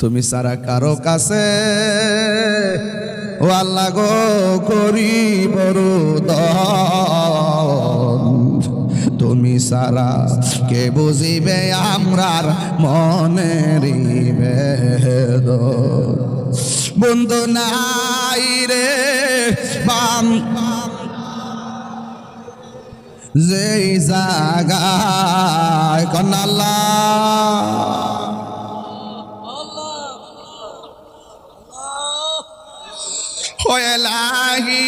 তুমি সারা কারো কাছে ও আল্লাহ গো করি বড় দন, তুমি সারা কে বুঝিবে আমরার মনের বেদন। বন্ধু নাই রে বাম যেই জাগায় কোন আল্লাহ এলাহি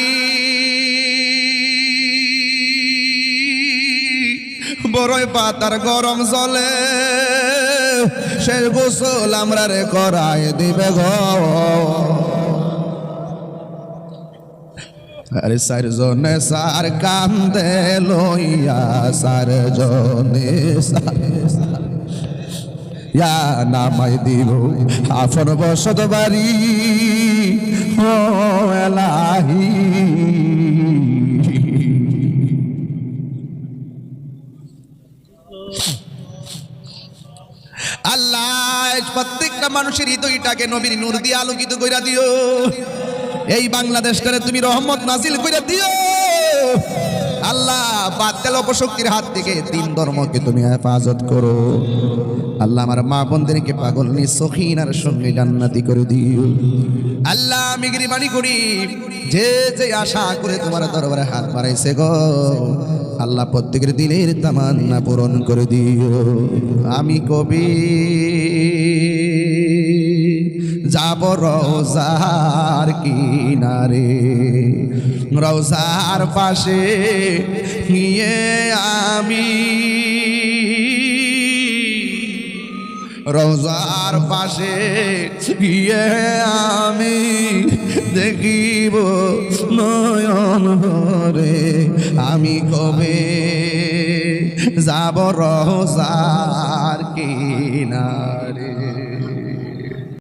বড়ই পাতার গরম জলে সে গোসল আমরা রে করাই দিবে গো। আরে সার জনে সার কান্দে লইয়া সার জনে ইয়া নামাই দিব আপন বসত বাড়ি ও এলাহি। আল্লাহ প্রত্যেকটা মানুষের হৃদয়টাকে নবীর নূর দিয়ে আলোকিত কইরা দিও। এই বাংলাদেশ করে তুমি রহমত নাজিল কইরা দিও আল্লাহ। বাতিল অপশক্তির হাত থেকে তিন ধর্মকে তুমি হেফাজত করো আল্লাহ। আমার মা বোনদেরকে পাগল নি সখিনার সঙ্গে জান্নাতি করে দিও আল্লাহ। আমি গরিবানি করি যে যে আশা করে তোমার দরবারে হাত বাড়াইছে গো আল্লাহ, প্রত্যেকের দিলের তামান্না পূরণ করে দিও। আমি কবি যাব রওজার কিনারে, রওজার পাশে নিয়ে আমি রওজার পাশে গিয়ে আমি দেখিব নয়ন ভরে। আমি কবে যাব রওজার কিনারে।